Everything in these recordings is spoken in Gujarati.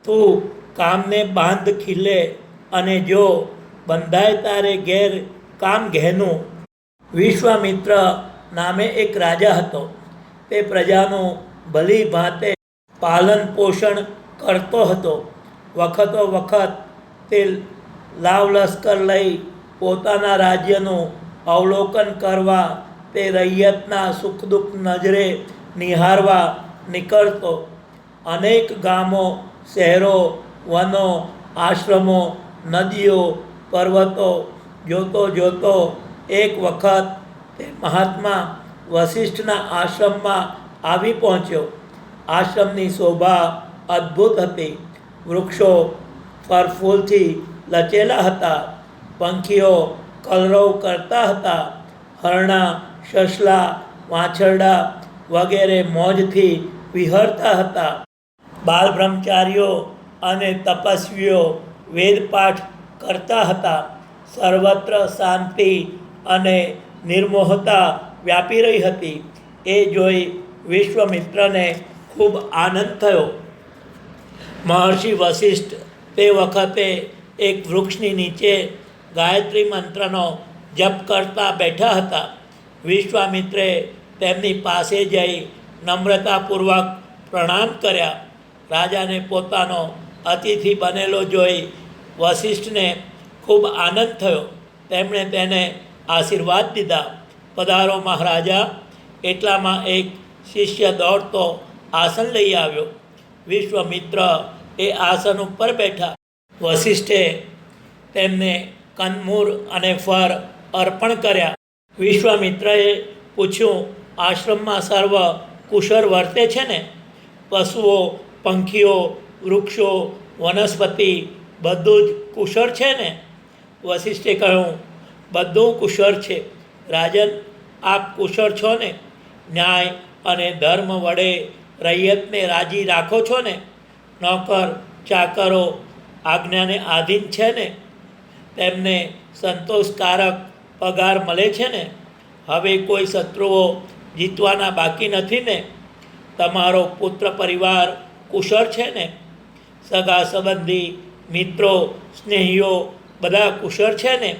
તું કામને બાંધ ખીલે અને જો બંધાય તારે ઘેર કામ ઘેનું. વિશ્વામિત્ર નામે એક રાજા હતો. તે પ્રજાનું ભલી ભાંતે પાલન પોષણ કરતો હતો. વખતો વખત તે લાવલશ્કર લઈ પોતાના રાજ્યનું અવલોકન કરવા તે રૈયતના સુખ દુઃખ નજરે નિહાળવા નીકળતો. અનેક ગામો, શહેરો, વનો, આશ્રમો, નદીઓ, પર્વતો જોતો જોતો એક વખત તે મહાત્મા વસિષ્ઠના આશ્રમમાં આવી પહોંચ્યો. આશ્રમની શોભા અદ્ભુત હતી. વૃક્ષો ફળફૂલથી લચેલા હતા. પંખીઓ કલરવ કરતા હતા. હરણા, સસલા, વાછરડા વગેરે મોજથી વિહરતા હતા. બાલ બ્રહ્મચારીઓ અને તપસ્વીઓ વેદપાઠ કરતા હતા. સર્વત્ર શાંતિ અને નિર્મોહતા વ્યાપી રહી હતી. એ જોઈ વિશ્વામિત્રને ખૂબ આનંદ થયો. મહર્ષિ વસિષ્ઠ તે વખતે એક વૃક્ષની નીચે ગાયત્રી મંત્રનો જપ કરતા બેઠા હતા. વિશ્વામિત્રે તેમની પાસે જઈ નમ્રતાપૂર્વક પ્રણામ કર્યા. રાજાને પોતાનો અતિથિ બનેલો જોઈ વસિષ્ઠને ખૂબ આનંદ થયો. તેમણે તેને આશીર્વાદ દીધા. પધારો મહારાજા. એટલામાં એક શિષ્ય દોડતો આસન લઈ આવ્યો. વિશ્વામિત્ર એ આસન ઉપર બેઠા. વસિષ્ઠે તેમને કંદમૂળ અને ફળ અર્પણ કર્યા. વિશ્વામિત્રએ પૂછ્યું, આશ્રમમાં સર્વ કુશળ વર્તે છે ને? પશુઓ, પંખીઓ, વૃક્ષો, વનસ્પતિ બધું જ કુશળ છે ને? વસિષ્ઠે કહ્યું, બધું કુશળ છે. રાજન, આપ કુશળ છો ને? ન્યાય અને ધર્મ વડે રૈયતને રાજી રાખો છો ને? નોકર ચાકરો આજ્ઞાને આધીન છે ને? તેમને સંતોષકારક પગાર મળે છે ને? હવે કોઈ શત્રુઓ જીતવાના બાકી નથી ને? તમારો પુત્ર પરિવાર કુશળ છે ને? સગા સંબંધી, મિત્રો, સ્નેહીઓ બધા કુશળ છે ને?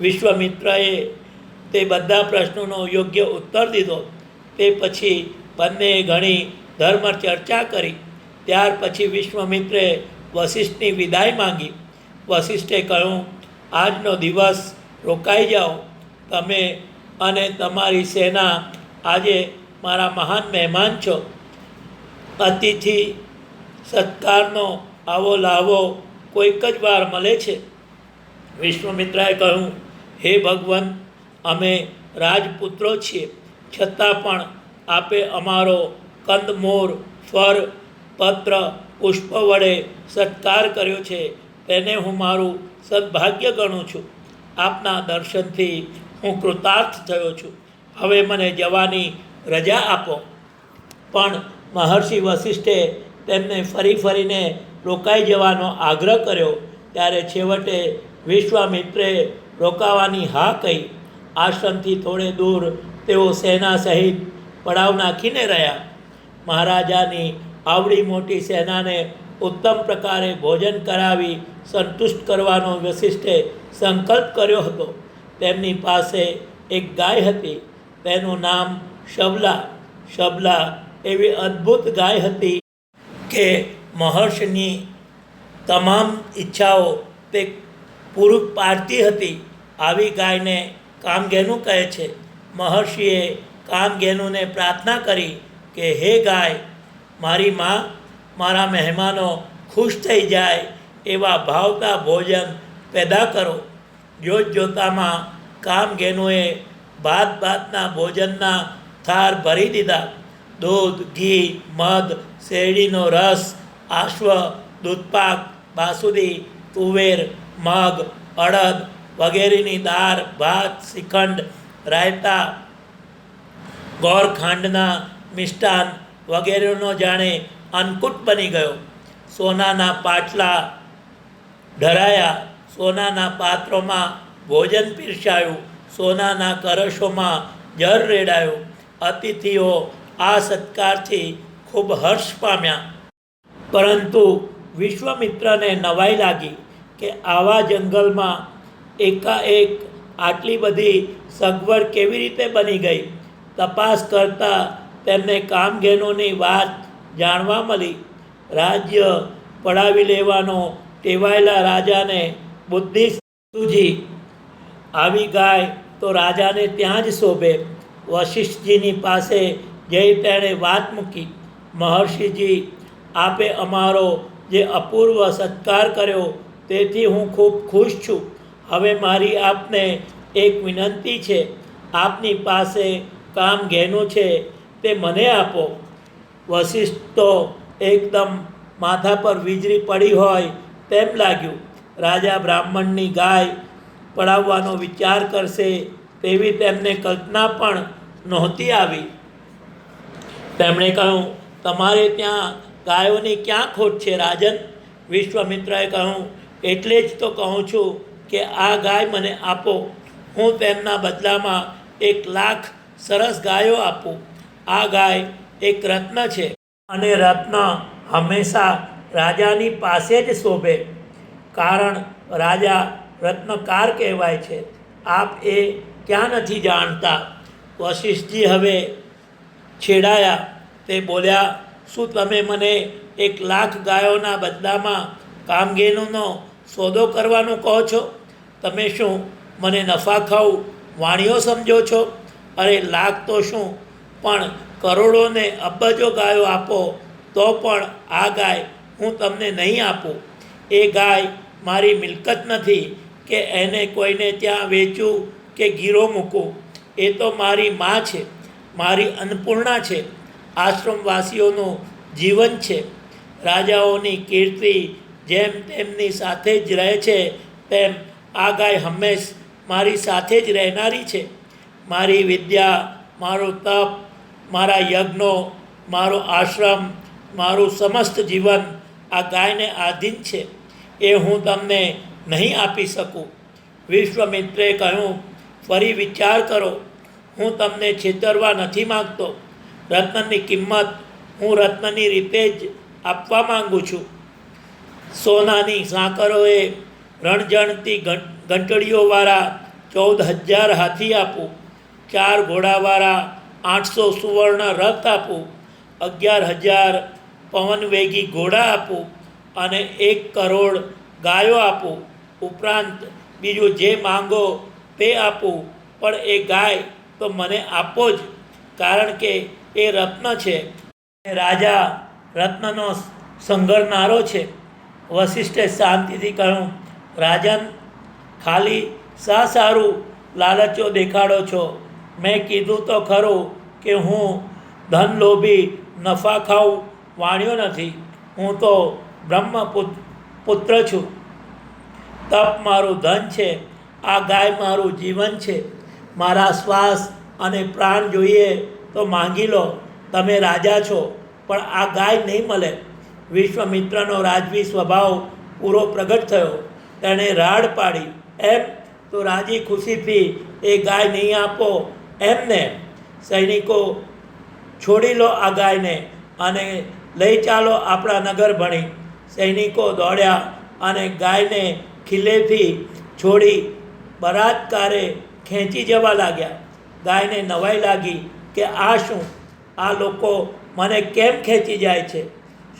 વિશ્વામિત્રએ તે બધા પ્રશ્નોનો યોગ્ય ઉત્તર દીધો. તે પછી બંનેએ ઘણી ધર્મ ચર્ચા કરી. ત્યાર પછી વિશ્વામિત્રે વસિષ્ઠની વિદાય માંગી. વસિષ્ઠે કહ્યું, આજનો દિવસ રોકાઈ જાઓ. તમે અને તમારી સેના આજે મારા મહાન મહેમાન છો. અતિથિ સત્કારનો આવો લાવો કોઈક જ વાર મળે છે. વિશ્વામિત્રએ કહ્યું, હે ભગવાન, અમે રાજપુત્રો છીએ, છતાં પણ આપે અમારો કંદમૂળ, ફળ, પત્ર, પુષ્પ વડે સત્કાર કર્યો છે. તેને હું મારું સદભાગ્ય ગણું છું. આપના દર્શનથી હું કૃતાર્થ થયો છું. હવે મને જવાની રજા આપો. પણ મહર્ષિ વસિષ્ઠે તેમને ફરી ફરીને રોકાઈ જવાનો આગ્રહ કર્યો. ત્યારે છેવટે વિશ્વામિત્રે રોકાવાની હા કહી. આશ્રમથી થોડે દૂર તેઓ સેના સહિત પડાવ નાખીને રહ્યા. મહારાજાની આવડી મોટી સેનાને ઉત્તમ પ્રકારે ભોજન કરાવી સંતુષ્ટ કરવાનો વસિષ્ઠે સંકલ્પ કર્યો હતો. તેમની પાસે એક ગાય હતી. તેનું નામ શબલા. શબલા એવી અદ્ભુત ગાય હતી કે મહર્ષિની તમામ ઈચ્છાઓ તે પૂરું પાડતી હતી. આવી ગાયને કામધેનુ કહે છે. મહર્ષિએ કામધેનુને પ્રાર્થના કરી કે હે ગાય, મારી માં, મારા મહેમાનો ખુશ થઈ જાય એવા ભાવતા ભોજન પેદા કરો. જોતજોતામાં કામધેનુએ ભાતના ભોજનના થાળ ભરી દીધા. દૂધ, ઘી, મધ, શેરડીનો રસ, આશ્વ, દૂધપાક, બાસુદી, તુવેર, મગ, અડદ વગેરેની દાળ, ભાત, શ્રીખંડ, રાયતા, ગોળખાંડના મિષ્ટાન વગેરેનો જાણે અન્નકૂટ બની ગયો. સોનાના પાટલા ઢરાયા. સોનાના પાત્રોમાં ભોજન પીરસાયું. સોનાના કળશોમાં જળ રેડાયું. અતિથિઓ આ સત્કારથી ખૂબ હર્ષ પામ્યા. પરંતુ વિશ્વામિત્રને નવાઈ લાગી કે આવા જંગલમાં એકાએક આટલી બધી સગવડ કેવી રીતે બની ગઈ. તપાસ કરતાં તેમને કામધેનુની વાત જાણવા મળી. રાજ્ય પડાવી લેવાનો ટેવાયેલા રાજાને બુદ્ધિ સૂજી. આવી ગાય તો રાજાને ત્યાં જ શોભે. વશિષ્ઠજીની પાસે જઈ તેણે વાત મૂકી. મહર્ષિજી, આપે અમારો જે અપૂર્વ સત્કાર કર્યો તેથી હું ખૂબ ખુશ છું. હવે મારી આપને એક વિનંતી છે. આપની પાસે કામધેનુ છે તે મને આપો. વશિષ્ઠ તો એકદમ માથા પર વીજળી પડી હોય તેમ લાગ્યું. રાજા બ્રાહ્મણની ગાય પડાવવાનો વિચાર કરશે તેવી તેમને કલ્પના પણ નહોતી આવી. તેમણે કહ્યું, તમારે ત્યાં ગાયોની ક્યાં ખોટ છે રાજન? વિશ્વામિત્રએ કહ્યું, એટલે જ તો કહું છું કે આ ગાય મને આપો. હું તેમના બદલામાં 1,00,000 સરસ ગાયો આપું. આ ગાય એક રત્ન છે અને રત્ન હંમેશા રાજાની પાસે જ શોભે, કારણ રાજા રત્નકાર કહેવાય છે. આપ એ ક્યાં નથી જાણતા? વશિષ્ઠજી હવે છેડાયા. તે બોલ્યા, શું તમે મને 1,00,000 ગાયોના બદલામાં કામધેનુનો સોદો કરવાનું કહો છો? તમે શું મને નફાખાઉ વાણિયો સમજો છો? અરે લાખ તો શું, પણ કરોડો ને અબજો ગાયો આપો તો પણ આ ગાય હું તમને નહીં આપું. એ ગાય મારી મિલકત નથી કે એને કોઈને ત્યાં વેચું કે ગીરો મૂકું. એ તો મારી મા છે, મારી અન્નપૂર્ણા છે, આશ્રમવાસીઓનું જીવન છે. રાજાઓની કીર્તિ જેમ તેમની સાથે જ રહે છે તેમ આ ગાય હંમેશ મારી સાથે જ રહેનારી છે. મારી વિદ્યા, મારું તપ, મારા યજ્ઞો, મારો આશ્રમ, મારું સમસ્ત જીવન આ ગાયને આધીન છે. એ હું તમને નહીં આપી શકું. વિશ્વામિત્રે કહ્યું, ફરી વિચાર કરો. હું તમને છેતરવા નથી માગતો. રત્નની કિંમત હું રત્નની રીતે જ આપવા માગું છું. સોનાની સાંકળોએ રણજણતી ઘંટડીઓવાળા 14,000 હાથી આપું. 4 ઘોડાવાળા 800 સુવર્ણ રથ આપું. 11,000 પવનવેગી ઘોડા આપું અને 1 કરોડ ગાયો આપું. ઉપરાંત બીજું જે માંગો તે આપું. પણ એ ગાય તો મને આપો જ, કારણ કે એ રત્ન છે. રાજા રત્નનો સંઘરનારો છે. વશિષ્ઠે શાંતિથી કહ્યું, રાજન, ખાલી શા સારું લાલચો દેખાડો છો? મેં કીધું તો ખરું કે હું ધનલોભી નફાખાઉ વાણિયો નથી. હું તો પુત્ર છું. તપ મારું ધન છે. આ ગાય મારું જીવન છે. મારા શ્વાસ અને પ્રાણ જોઈએ તો માંગી લો. તમે રાજા છો, પણ આ ગાય નહીં મળે. વિશ્વામિત્રનો રાજવી સ્વભાવ પૂરો પ્રગટ થયો. તેણે રાડ પાડી, એમ તો રાજી ખુશીથી એ ગાય નહીં આપો એમને? સૈનિકો, છોડી લો આ ગાયને અને લઈ ચાલો આપણા નગર ભણી. સૈનિકો દોડ્યા અને ગાયને ખીલેથી છોડી બળાત્કારે ખેંચી જવા લાગ્યા. ગાયને નવાઈ લાગી કે આ શું? આ લોકો મને કેમ ખેંચી જાય છે?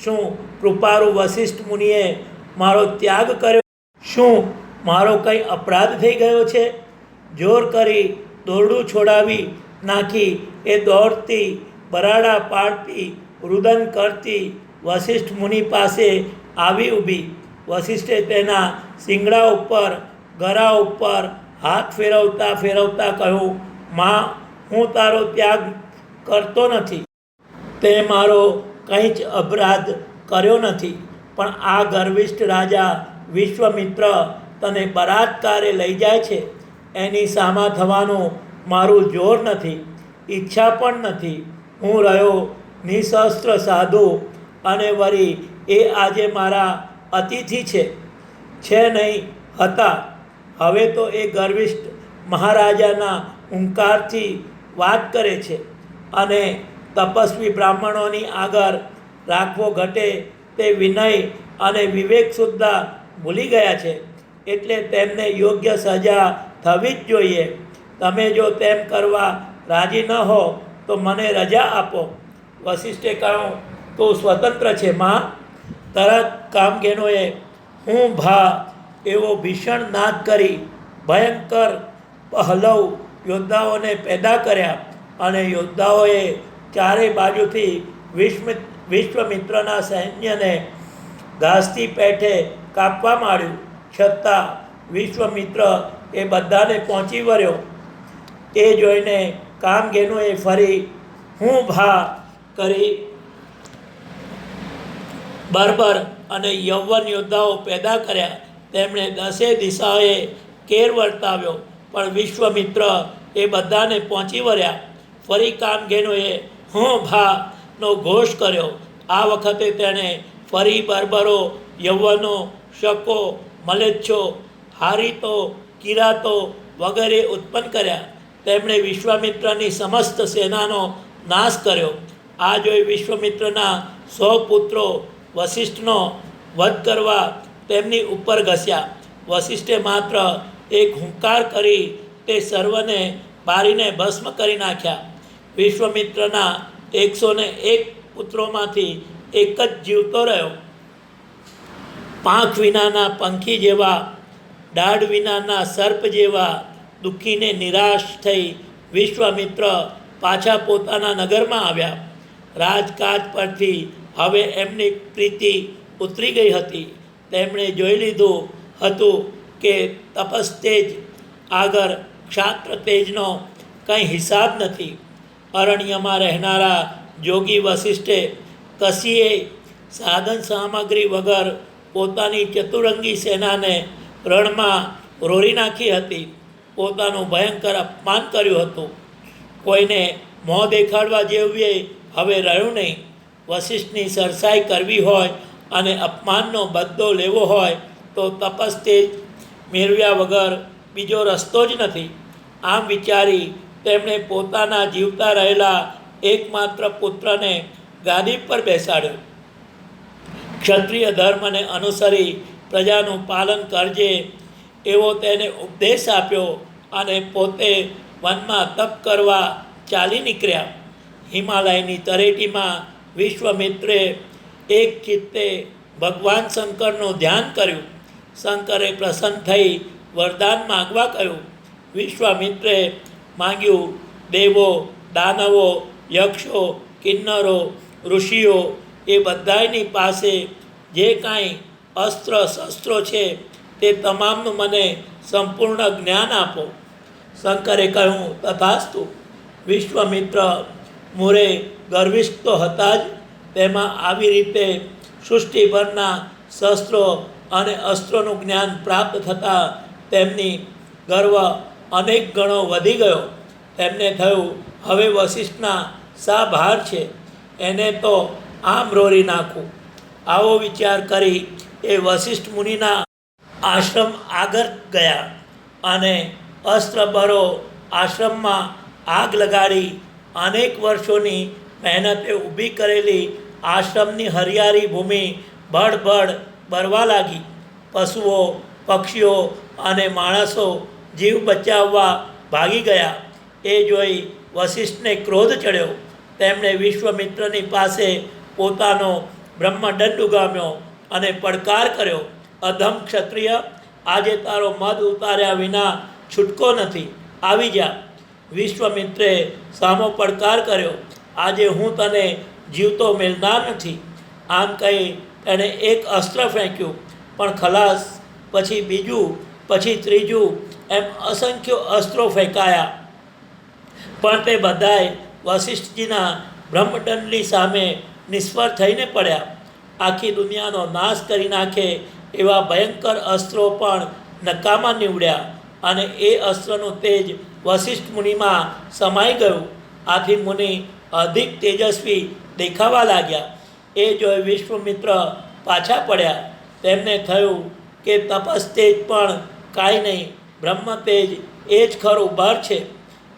શું કૃપાળુ વશિષ્ઠ મુનિએ મારો ત્યાગ કર્યો? શું મારો કંઈ અપરાધ થઈ ગયો છે? જોર કરી દોરડું છોડાવી નાખી એ દોડતી, બરાડા પાડતી, રુદન કરતી વશિષ્ઠ મુનિ પાસે આવી ઊભી. વશિષ્ઠે તેના શિંગડા ઉપર, ગળા ઉપર હાથ ફેરવતા ફેરવતા કહ્યું, માં, હું તારો ત્યાગ કરતો નથી. તે મારો કંઈ જ અપરાધ કર્યો નથી. પણ આ ગર્વિષ્ઠ રાજા વિશ્વામિત્ર તને બળાત્કારે લઈ જાય છે. એની સામા થવાનું મારું જોર નથી, ઈચ્છા પણ નથી. હું રહ્યો નિશસ્ત્ર સાધુ અને વળી એ આજે મારા અતિથિ છે નહીં, હતા. હવે તો એ ગર્વિષ્ઠ મહારાજાના હુંકારથી વાત કરે છે અને તપસ્વી બ્રાહ્મણોની આગળ રાખવો ઘટે તે વિનય અને વિવેક સુદ્ધા ભૂલી ગયા છે, એટલે તેમને યોગ્ય સજા થવી જ જોઈએ. તમે જો તેમ કરવા રાજી ન હો તો મને રજા આપો. વશિષ્ઠે કહ્યું, તું સ્વતંત્ર છે માં. તરત કામધેનુએ હું ભા એવો ભીષણ નાદ કરી ભયંકર પહલવ યોદ્ધાઓને પેદા કર્યા, અને યોદ્ધાઓએ ચારે બાજુથી વિશ્વમિત્રના સૈન્યને ઘાસથી પેઠે કાપવા માંડ્યું. છતાં વિશ્વમિત્ર એ બધાને પહોંચી વળ્યો. એ જોઈને કામધેનુએ ફરી હું ભા કરી બર્બર અને યૌવન યોદ્ધાઓ પેદા કર્યા. તેમણે 10 દિશાએ કેર વર્તાવ્યો, પણ વિશ્વમિત્ર એ બધાને પહોંચી વળ્યા. ફરી કામધેનુએ હું ભાનો ઘોષ કર્યો. આ વખતે તેણે ફરી બર્બરો, યૌવનો, શકો, મલેચ્છો, હારિતો, કિરાતો વગેરે ઉત્પન્ન કર્યા. તેમણે વિશ્વામિત્રની સમસ્ત સેનાનો નાશ કર્યો. આ જોઈ વિશ્વમિત્રના 100 પુત્રો વશિષ્ઠનો વધ કરવા તેમની ઉપર ઘસ્યા. વશિષ્ઠે માત્ર એક હુંકાર કરી તે સર્વને બારીને ભસ્મ કરી નાખ્યા. વિશ્વમિત્રના 101 પુત્રોમાંથી એક જ જીવતો રહ્યો. પાંખ વિનાના પંખી જેવા, દાઢ વિનાના સર્પ જેવા દુઃખીને નિરાશ થઈ વિશ્વામિત્ર પાછા પોતાના નગરમાં આવ્યા. રાજકાજ પરથી હવે એમની પ્રીતિ ઉતરી ગઈ હતી. તેમણે જોઈ લીધું હતું કે તપસ્તેજ આગળ ક્ષાત્ર તેજનો કંઈ હિસાબ નથી. અરણ્યમાં રહેનારા જોગી વશિષ્ઠે કશીએ સાધન સામગ્રી વગર પોતાની ચતુરંગી સેનાને રણમાં રોરી નાખી હતી. પોતાનું ભયંકર અપમાન કર્યું હતું. કોઈને મોં દેખાડવા જેવું હવે રહ્યું નહીં. વશિષ્ઠની સરસાઈ કરવી હોય અને અપમાનનો બદલો લેવો હોય તો તપસ્તેજ મેળવ્યા વગર બીજો રસ્તો જ નથી. આમ વિચારી તેમણે પોતાના જીવતા રહેલા એકમાત્ર પુત્રને ગાદી પર બેસાડ્યો. ક્ષત્રિય ધર્મને અનુસરી પ્રજાનું પાલન કરજે એવો તેને ઉપદેશ આપ્યો, અને પોતે વનમાં તપ કરવા ચાલી નીકળ્યા. હિમાલયની તળેટીમાં વિશ્વમિત્રે એક ચિત્તે ભગવાન શંકરનું ધ્યાન કર્યું. શંકરે પ્રસન્ન થઈ વરદાન માંગવા કહ્યું. વિશ્વામિત્રે માંગ્યું. દેવો, દાનવો, યક્ષો, કિન્નરો, ઋષિઓ એ બધાની પાસે જે કાંઈ અસ્ત્ર શસ્ત્રો છે તે તમામનું મને સંપૂર્ણ જ્ઞાન આપો. શંકરે કહ્યું, તથાસ્તુ. વિશ્વામિત્ર મુરે ગર્વિષ્ઠ તો હતા જ, તેમાં આવી રીતે સૃષ્ટિભરના શસ્ત્રો અને અસ્ત્રોનું જ્ઞાન પ્રાપ્ત થતાં તેમની ગર્વ અનેક ગણો વધી ગયો. તેમને થયું, હવે વશિષ્ઠના શા ભાર છે, એને તો આમ રોરી નાખું. આવો વિચાર કરી એ વશિષ્ઠ મુનિના આશ્રમ આગળ ગયા અને અસ્ત્રબરો આશ્રમમાં આગ લગાડી અનેક વર્ષોની મહેનતે ઊભી કરેલી આશ્રમની હરિયાળી ભૂમિ બળબડ બળવા લાગી. પશુઓ, પક્ષીઓ અને માણસો જીવ બચાવવા ભાગી ગયા. એ જોઈ વશિષ્ઠને ક્રોધ ચડ્યો. તેમણે વિશ્વમિત્રની પાસે પોતાનો બ્રહ્મદંડ ઉગામ્યો અને પડકાર કર્યો, અધમ ક્ષત્રિય, આજે તારો મદ ઉતાર્યા વિના છૂટકો નથી, આવી જા. વિશ્વમિત્રે સામો પડકાર કર્યો, આજે હું તને જીવતો મેળનાર નથી. આમ કહી એણે એક અસ્ત્ર ફેંક્યું, પણ ખલાસ. પછી બીજું, પછી ત્રીજું, એમ અસંખ્ય અસ્ત્રો ફેંકાયા, પણ તે બધાય વશિષ્ઠજીના બ્રહ્મદંડની સામે નિષ્ફળ થઈને પડ્યા. આખી દુનિયાનો નાશ કરી નાખે એવા ભયંકર અસ્ત્રો પણ નકામા નીવડ્યા, અને એ અસ્ત્રનું તેજ વશિષ્ઠ મુનિમાં સમાઈ ગયું. આથી મુનિ અધિક તેજસ્વી દેખાવા લાગ્યા. એ જોઈ વિશ્વમિત્ર પાછા પડ્યા. તેમને થયું કે તપસ્તેજ પણ કાંઈ નહીં, બ્રહ્મતેજ એ જ ખરું બળ છે.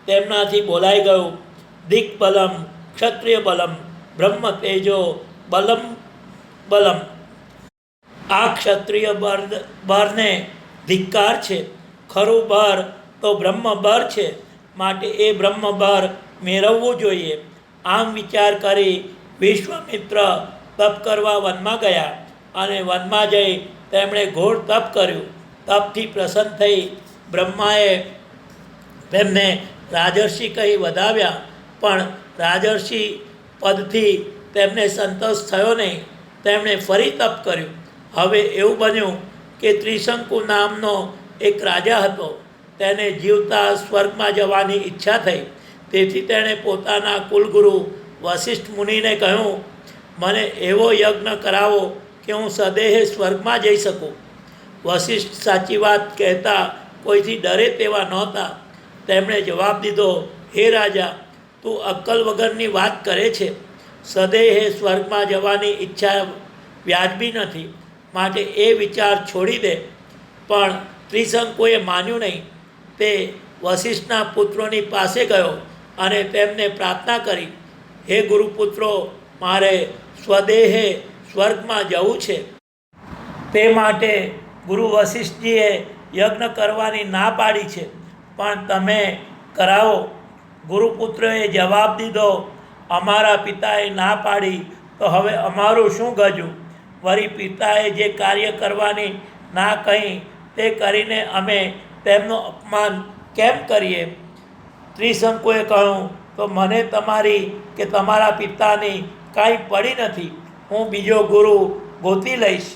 તેમનાથી બોલાઈ ગયું, દિક્બલમ ક્ષત્રિય બલમ બ્રહ્મ તેજો બલમ બલમ. આ ક્ષત્રિય બરને ધિક્કાર છે. ખરું બર તો બ્રહ્મ બર છે, માટે એ બ્રહ્મ બર મેળવવું જોઈએ. આમ વિચાર કરી વિશ્વામિત્ર તપ કરવા વનમાં ગયા અને વનમાં જઈ તેમણે ઘોર તપ કર્યું. તપથી પ્રસન્ન થઈ બ્રહ્માએ તેમને રાજર્ષિ કહી વધાવ્યા, પણ રાજર્ષિ પદથી તેમને સંતોષ થયો નહીં. તેમણે ફરી તપ કર્યું. હવે એવું બન્યું કે ત્રિશંકુ નામનો એક રાજા હતો. તેને જીવતા સ્વર્ગમાં જવાની ઈચ્છા થઈ. તેથી તેણે પોતાના કુલગુરુ વશિષ્ઠ મુનિને કહ્યું, મને એવો યજ્ઞ કરાવો કે હું સદેહે સ્વર્ગમાં જઈ શકું. વશિષ્ઠ સાચી વાત કહેતા કોઈથી ડરે તેવા નહોતા. તેમણે જવાબ દીધો, હે રાજા, તું અક્કલ વગરની વાત કરે છે. સદેહે સ્વર્ગમાં જવાની ઈચ્છા વ્યાજબી નથી, માટે એ વિચાર છોડી દે. પણ ત્રિશંકુએ માન્યું નહીં. તે વશિષ્ઠના પુત્રોની પાસે ગયો અને તેમને પ્રાર્થના કરી, હે ગુરુપુત્રો, મારે સ્વદેહે સ્વર્ગમાં જવું છે. તે માટે ગુરુ વશિષ્ઠજીએ યજ્ઞ કરવાની ના પાડી છે, પણ તમે કરાવો. ગુરુપુત્રએ જવાબ દીધો, અમારા પિતાએ ના પાડી તો હવે અમારું શું ગજું? વળી પિતાએ જે કાર્ય કરવાની ના કહી તે કરીને અમે તેમનું અપમાન કેમ કરીએ? ત્રિશંકુએ કહ્યું, તો મને તમારી કે તમારા પિતાની કાંઈ પડી નથી. હું બીજો ગુરુ ગોતી લઈશ.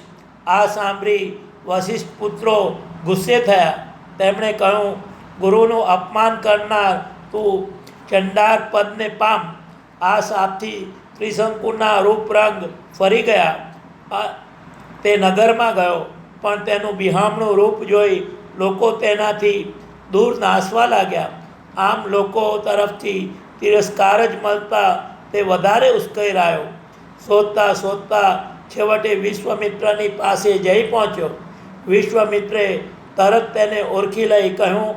આ સાંભળી વશિષ્ઠ પુત્રો ગુસ્સે થયા. તેમણે કહ્યું, ગુરુનું અપમાન કરનાર તું ચંડાર પદને પામ. આ શાપથી ત્રિશંકુના રૂપરંગ ફરી ગયા. તે નગરમાં ગયો, પણ તેનું બિહામણું રૂપ જોઈ લોકો તેનાથી દૂર નાસવા લાગ્યા. આમ લોકો તરફથી તિરસ્કાર જ મળતા તે વધારે ઉશ્કેરાયો. શોધતા શોધતા છેવટે વિશ્વામિત્રની પાસે જઈ પહોંચ્યો. વિશ્વામિત્રે તરત તેને ઓળખી લઈ કહ્યું,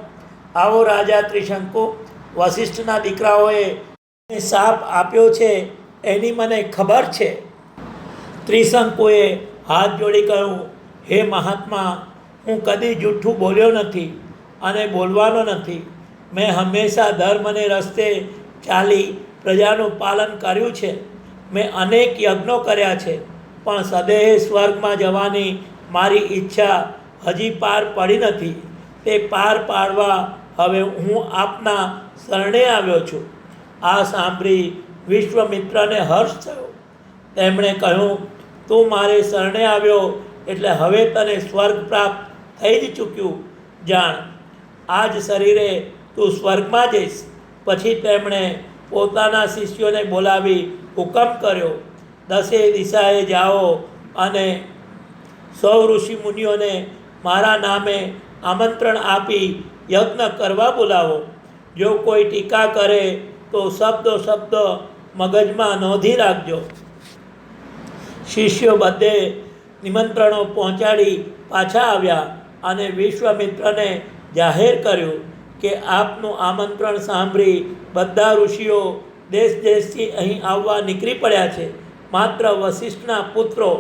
આવો રાજા ત્રિશંકુ, વશિષ્ઠના દીકરાઓએ શાપ આપ્યો છે એની મને ખબર છે. ત્રિશંકુએ હાથ જોડી કહ્યું, હે મહાત્મા, હું કદી જૂઠું બોલ્યો નથી અને બોલવાનો નથી. મેં હંમેશા ધર્મને રસ્તે ચાલી પ્રજાનું પાલન કર્યું છે. મેં અનેક યજ્ઞો કર્યા છે, પણ સદેહે સ્વર્ગમાં જવાની મારી ઈચ્છા હજી પાર પડી નથી. તે પાર પાડવા હવે હું આપના શરણે આવ્યો છું. આ સાંભળી વિશ્વામિત્રને હર્ષ થયો. તેમણે કહ્યું, તું મારે શરણે આવ્યો એટલે હવે તને સ્વર્ગ પ્રાપ્ત થઈ જ ચૂક્યું. જાણ, આ જ શરીરે તું સ્વર્ગમાં જઈશ. પછી તેમણે પોતાના શિષ્યોને બોલાવી હુકમ કર્યો, 10 દિશાએ જાઓ અને સૌ ઋષિ મુનિઓને મારા નામે આમંત્રણ આપી યજ્ઞ કરવા બોલાવો. જો કોઈ ટીકા કરે તો શબ્દ મગજમાં નોંધી રાખજો. શિષ્યો બધે નિમંત્રણો પહોંચાડી પાછા આવ્યા અને વિશ્વામિત્રને જાહેર કર્યું કે આપનું આમંત્રણ સાંભળી બધા ઋષિઓ દેશ દેશથી અહીં આવવા નીકળી પડ્યા છે. માત્ર વશિષ્ઠના પુત્રો.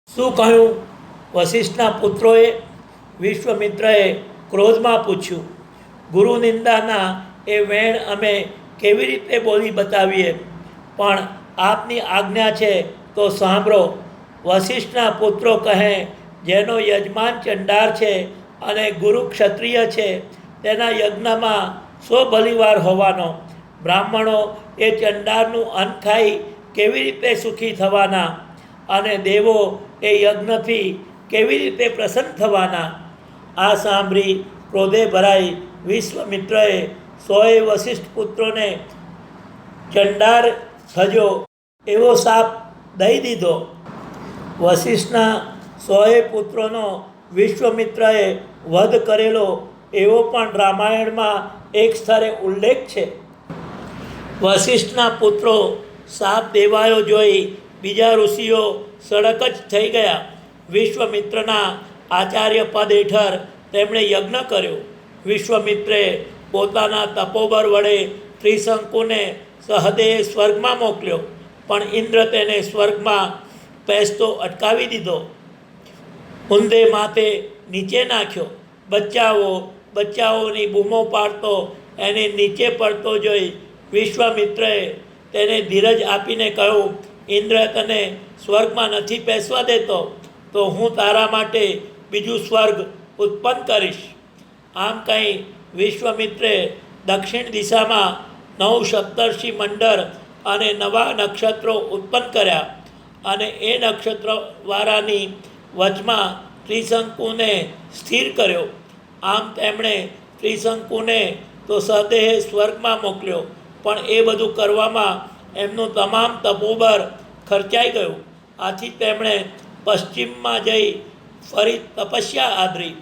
શું કહ્યું વશિષ્ઠના પુત્રોએ? વિશ્વામિત્રએ ક્રોધમાં પૂછ્યું. ગુરુ નિંદાના એ વેણ અમે કેવી રીતે બોલી બતાવીએ? પણ આપની આજ્ઞા છે તો સાંભળો. વશિષ્ઠના પુત્રો કહે, જેનો યજમાન ચંડાર છે અને ગુરુ ક્ષત્રિય છે, તેના યજ્ઞમાં 100 બલિવાર હોવાનો. બ્રાહ્મણો એ ચંડારનું અન્ન ખાઈ કેવી રીતે સુખી થવાના? અને દેવો એ યજ્ઞથી કેવી રીતે પ્રસન્ન થવાના? આ સાંભળી ક્રોધે ભરાઈ વિશ્વામિત્રએ 100 વશિષ્ઠ પુત્રોને ચંડાર થજો એવો શાપ દઈ દીધો. વશિષ્ઠના 100 પુત્રોનો વિશ્વામિત્રએ વધ કરેલો એવો પણ રામાયણમાં એક સ્થળે ઉલ્લેખ છે. વશિષ્ઠના પુત્રો શાપ દેવાયો જોઈ બીજા ઋષિઓ સડક જ થઈ ગયા. વિશ્વામિત્રના આચાર્ય પદ હેઠળ તેમણે યજ્ઞ કર્યો. વિશ્વામિત્રે પોતાના તપોબળ વડે ત્રિશંકુને સહદેહે સ્વર્ગમાં મોકલ્યો, પણ ઇન્દ્ર તેને સ્વર્ગમાં પેસતો અટકાવી દીધો, ઊંધે માથે નીચે નાખ્યો. બચાવો બચાવોની બૂમો પાડતો એને નીચે પડતો જોઈ વિશ્વામિત્રએ તેને ધીરજ આપીને કહ્યું, ઇન્દ્ર તને સ્વર્ગમાં નથી બેસવા દેતો, તો હું તારા માટે બીજું સ્વર્ગ ઉત્પન્ન કરીશ. આમ કહી વિશ્વામિત્રે દક્ષિણ દિશામાં 9 સપ્તર્ષિ મંડળ અને નવા નક્ષત્રો ઉત્પન્ન કર્યા અને એ નક્ષત્રવાળાની વચમાં ત્રિશંકુને સ્થિર કર્યો. આમ તેમણે ત્રિશંકુને તો સદેહે સ્વર્ગમાં મોકલ્યો, પણ એ બધું કરવામાં એમનું તમામ તપોબળ ખર્ચાઈ ગયું. આથી તેમણે પશ્ચિમમાં જઈ ફરી તપસ્યા આદરી.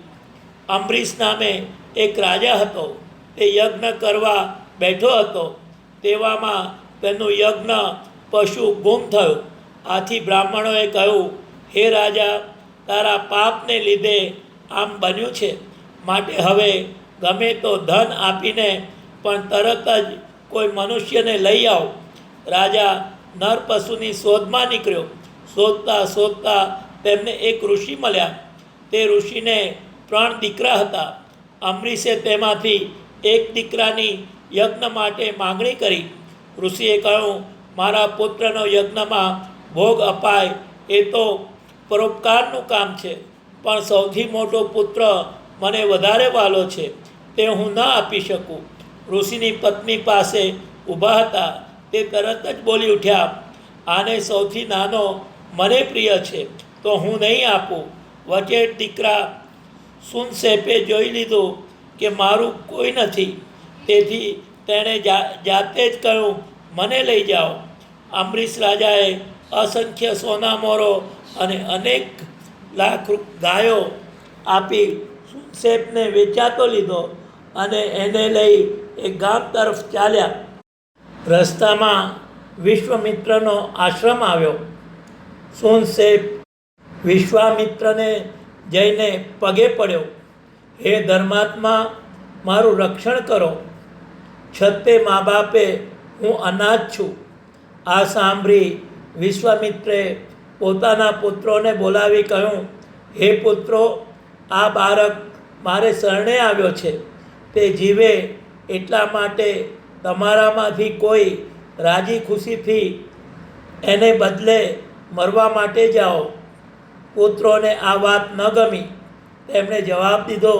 અંબરીશ નામે એક રાજા હતો. તે યજ્ઞ કરવા બેઠો હતો. તેવામાં તેનું યજ્ઞ પશુ ગુમ થયું. આથી બ્રાહ્મણોએ કહ્યું, હે રાજા, તારા પાપને લીધે આમ બન્યું છે, માટે હવે ગમે તો ધન આપીને પણ તરત જ કોઈ મનુષ્યને લઈ આવ. રાજા નર પશુની શોધમાં નીકળ્યો. શોધતા શોધતા તેમને એક ઋષિ મળ્યા. તે ઋષિને 3 દીકરા હતા. અંબરીશે તેમાંથી એક દીકરાની યજ્ઞ માટે માગણી કરી. ઋષિએ કહ્યું, મારા પુત્રનો યજ્ઞમાં ભોગ અપાય એ તો પરોપકારનું કામ છે, પણ સૌથી મોટો પુત્ર મને વધારે વાલો છે, તે હું ન આપી શકું. ઋષિની પત્ની પાસે ઊભા હતા. તે તરત જ બોલી ઉઠ્યા, આને સૌથી નાનો મને પ્રિય છે, તો હું નહીં આપું. વચ્ચે દીકરા સુનશેપે જોઈ લીધું કે મારું કોઈ નથી, તેથી તેણે જાતે જ કહ્યું, મને લઈ જાઓ. અંબરીશ રાજાએ અસંખ્ય સોના મોરો અને અનેક લાખ ગાયો આપી સુનશેપને વેચાતો લીધો અને એને લઈ એક ગામ તરફ ચાલ્યા. રસ્તામાં વિશ્વામિત્રનો આશ્રમ આવ્યો. સુનશેપ વિશ્વામિત્રને જઈને પગે પડ્યો, હે ધર્માત્મા, મારું રક્ષણ કરો. છતે મા બાપે હું અનાથ છું. આ સાંભળી વિશ્વામિત્રે પોતાના પુત્રોને બોલાવી કહ્યું, હે પુત્રો, આ બાળક મારે શરણે આવ્યો છે. તે જીવે એટલા માટે તમારામાંથી કોઈ રાજી ખુશીથી એને બદલે મરવા માટે જાઓ. પુત્રોને આ વાત ન ગમી. તેમણે જવાબ દીધો,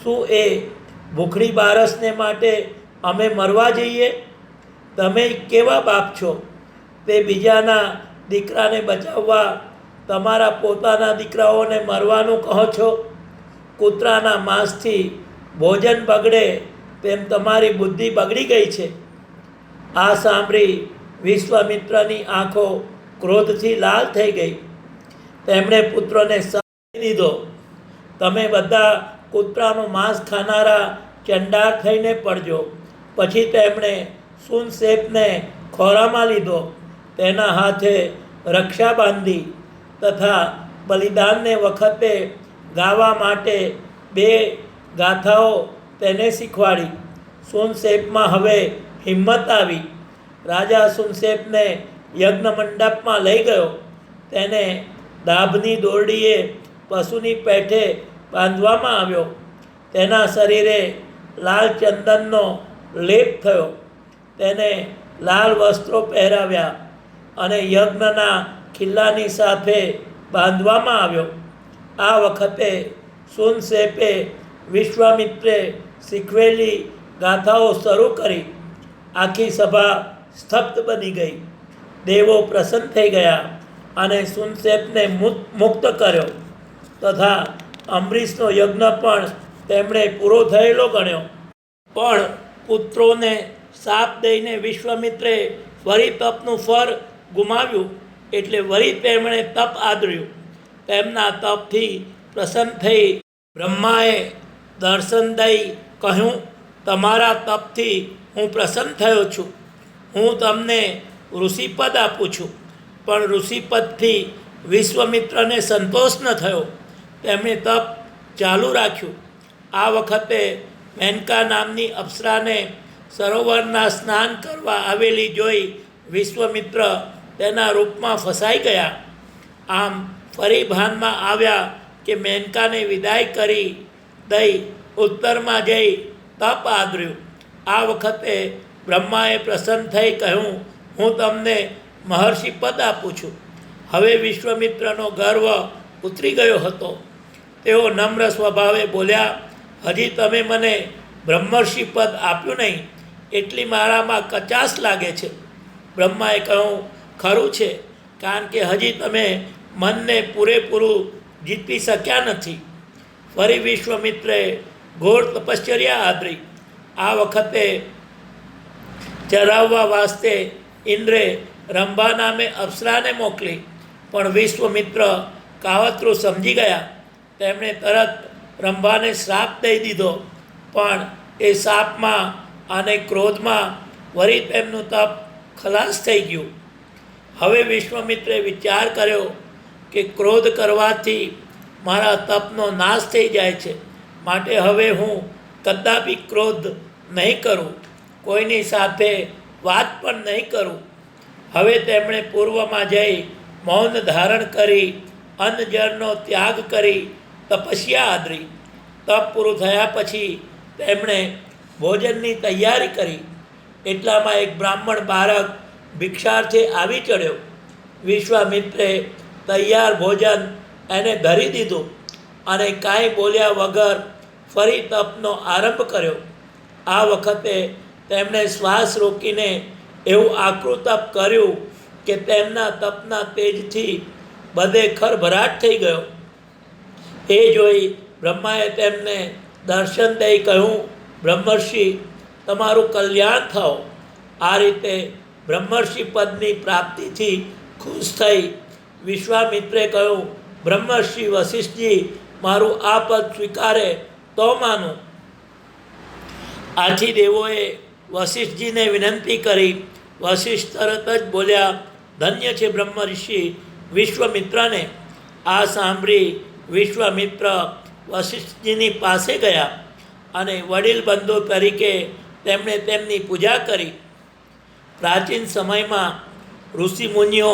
શું એ ભૂખડી બારસને માટે અમે મરવા જઈએ? તમે કેવા બાપ છો? તે બીજાના દીકરાને બચાવવા તમારા પોતાના દીકરાઓને મરવાનું કહો છો? કૂતરાના માંસથી ભોજન બગડે તેમ તમારી બુદ્ધિ બગડી ગઈ છે. આ સાંભળી વિશ્વામિત્રની આંખો ક્રોધથી લાલ થઈ ગઈ. તેમણે પુત્રોને સમજી દીધો, તમે બધા કૂતરાનું માંસ ખાનારા ચંડાળ થઈને પડજો. પછી તેમણે સુનશેપને ખોરામાં લીધો, તેના હાથે રક્ષા બાંધી તથા બલિદાનને વખતે ગાવા માટે 2 ગાથાઓ તેને શીખવાડી. સુનશેપમાં હવે હિંમત આવી. રાજા સુનશેપને યજ્ઞ મંડપમાં લઈ ગયો. તેને દાભની દોરડીએ પશુની પેઠે બાંધવામાં આવ્યો. તેના શરીરે લાલ ચંદનનો લેપ થયો. તેને લાલ વસ્ત્રો પહેરાવ્યા અને યજ્ઞના ખિલ્લાની સાથે બાંધવામાં આવ્યો. આ વખતે સુનશેપે વિશ્વામિત્રે શીખવેલી ગાથાઓ શરૂ કરી. આખી સભા સ્તબ્ધ બની ગઈ. દેવો પ્રસન્ન થઈ ગયા અને સુનશેપને મુક્ત કર્યો તથા અંબરીશનો યજ્ઞ પણ તેમણે પૂરો થયેલો ગણ્યો. પણ પુત્રોને શાપ દઈને વિશ્વામિત્રે ફરી તપનું ફળ ગુમાવ્યું, એટલે વળી તેમણે તપ આદર્યું. તેમના તપથી પ્રસન્ન થઈ બ્રહ્માએ દર્શન દઈ કહ્યું, તમારા તપથી હું પ્રસન્ન થયો છું. હું તમને ઋષિપદ આપું છું. પણ ઋષિપદથી વિશ્વામિત્રને સંતોષ ન થયો. તેમણે તપ ચાલુ રાખ્યું. આ વખતે મેનકા નામની અપ્સરાને સરોવરના સ્નાન કરવા આવેલી જોઈ વિશ્વામિત્ર તેના રૂપમાં ફસાઈ ગયા. આમ ફરી ભાનમાં આવ્યા કે મેનકાને વિદાય કરી દઈ ઉત્તરમાં જઈ તપ આદર્યું. આ વખતે બ્રહ્માએ પ્રસન્ન થઈ કહ્યું, હું તમને મહર્ષિ પદ આપું છું. હવે વિશ્વામિત્રનો ગર્વ ઉતરી ગયો હતો. તેઓ નમ્ર સ્વભાવે બોલ્યા, હજી તમે મને બ્રહ્મર્ષિ પદ આપ્યું નહીં એટલી મારામાં કચાશ લાગે છે. બ્રહ્માએ કહ્યું, ખરું છે, કારણ કે હજી તમે મનને પૂરેપૂરું જીતી શક્યા નથી. ફરી વિશ્વામિત્રે ઘોર તપશ્ચર્યા આદરી. આ વખતે ચરાવવા વાસ્તે ઇન્દ્રે રંભા નામે અપ્સરાને મોકલી, પણ વિશ્વામિત્ર કાવતરું સમજી ગયા. તેમણે તરત રંભાને શ્રાપ દઈ દીધો, પણ એ શાપમાં અને ક્રોધમાં વળી તેમનું તપ ખલાસ થઈ ગયું. હવે વિશ્વામિત્રે વિચાર કર્યો કે ક્રોધ કરવાથી મારા તપનો નાશ થઈ જાય છે, માટે હવે હું કદાપી ક્રોધ નહીં કરું, કોઈની સાથે વાત પણ નહીં કરું. હવે તેમણે પૂર્વમાં જઈ મૌન ધારણ કરી અન્ન જળનો ત્યાગ કરી તપસ્યા આદરી. તપ પૂરું થયા પછી તેમણે ભોજનની તૈયારી કરી. એટલામાં એક બ્રાહ્મણ બાળક ભિક્ષાર્થે આવી ચડ્યો. વિશ્વામિત્રે તૈયાર ભોજન એને ધરી દીધું અને કાંઈ બોલ્યા વગર ફરી તપનો આરંભ કર્યો. આ વખતે તેમણે શ્વાસ રોકીને એવું આકરું તપ કર્યું કે તેમના તપના તેજથી બધે ખરભરાટ થઈ ગયો. એ જોઈ બ્રહ્માએ તેમને દર્શન દઈ કહ્યું, બ્રહ્મર્ષિ, તમારું કલ્યાણ થાઓ. આ રીતે બ્રહ્મર્ષિ પદની પ્રાપ્તિથી ખુશ થઈ વિશ્વામિત્રે કહ્યું, બ્રહ્મર્ષિ વશિષ્ઠજી મારું આ પદ સ્વીકારે તો માનું. આથી દેવોએ વશિષ્ઠજીને વિનંતી કરી. વશિષ્ઠ તરત જ બોલ્યા, ધન્ય છે બ્રહ્મર્ષિ વિશ્વામિત્રને. આ સાંભળી વિશ્વામિત્ર વશિષ્ઠજીની પાસે ગયા અને વડીલ બંધુ તરીકે તેમણે તેમની પૂજા કરી. પ્રાચીન સમયમાં ઋષિમુનિઓ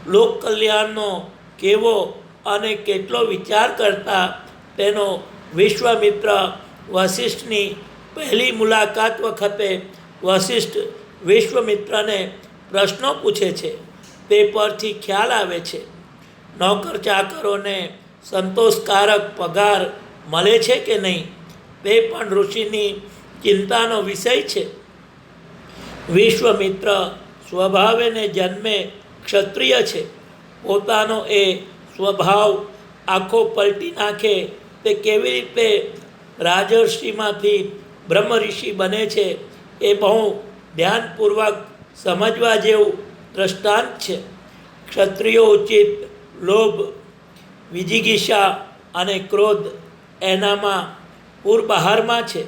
લોક કલ્યાણનો કેવો અને કેટલો વિચાર કરતા તેનો વિશ્વામિત્ર વશિષ્ઠની પહેલી મુલાકાત વખતે વશિષ્ઠ વિશ્વામિત્રને પ્રશ્નો પૂછે છે. તે પરથી ખ્યાલ આવે છે નોકર ચાકરોને સંતોષકારક પગાર મળે છે કે નહીં, તે પણ ઋષિની ચિંતાનો વિષય છે. વિશ્વામિત્ર સ્વભાવે ને જન્મે ક્ષત્રિય છે. પોતાનો એ સ્વભાવ આખો પલટી નાખે તે કેવી રીતે રાજર્ષિમાંથી બ્રહ્મર્ષિ બને છે એ બહુ ધ્યાનપૂર્વક સમજવા જેવું દ્રષ્ટાંત છે. ક્ષત્રિયો ઉચિત લોભ, વિજિગીષા અને ક્રોધ એનામાં પૂરબહારમાં છે.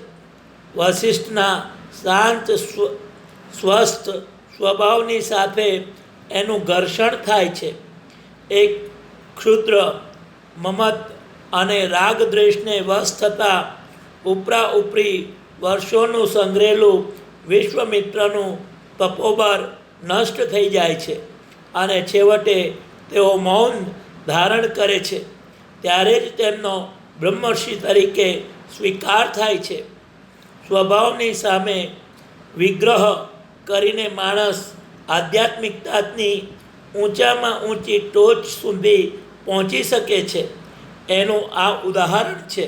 વશિષ્ઠના શાંત સ્વસ્થ સ્વભાવની સાથે એનું ઘર્ષણ થાય છે. એક ક્ષુદ્ર મમત અને રાગદ્વેષને વશ થતાં ઉપરા ઉપરી વર્ષોનું સંગ્રહેલું વિશ્વામિત્રનું તપોબળ નષ્ટ થઈ જાય છે અને છેવટે તેઓ મૌન ધારણ કરે છે. ત્યારે જ તેમનો બ્રહ્મર્ષિ તરીકે સ્વીકાર થાય છે. સ્વભાવની સામે વિગ્રહ કરીને માણસ આધ્યાત્મિકતાની ઊંચામાં ઊંચી ટોચ સુધી પહોંચી શકે છે. એનું આ ઉદાહરણ છે.